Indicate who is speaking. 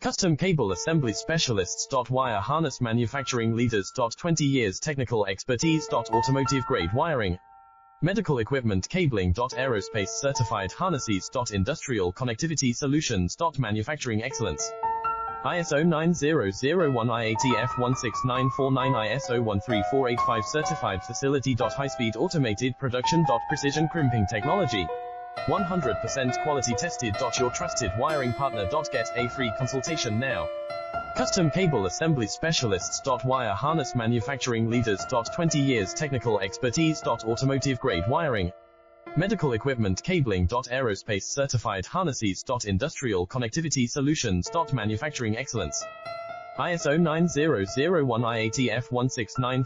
Speaker 1: Custom cable assembly specialists. Wire harness manufacturing leaders. 20 years technical expertise. Automotive grade wiring, medical equipment cabling. Aerospace certified harnesses. Industrial connectivity solutions. Manufacturing excellence. ISO 9001 IATF 16949 ISO 13485 certified facility. High-speed automated production. Precision crimping technology, 100% quality tested. Your trusted wiring partner. Get a free consultation now. Custom cable assembly specialists. Wire harness manufacturing leaders. 20 years technical expertise. Automotive grade wiring, medical equipment cabling. Aerospace certified harnesses. Industrial connectivity solutions. Manufacturing excellence. ISO 9001 IATF 169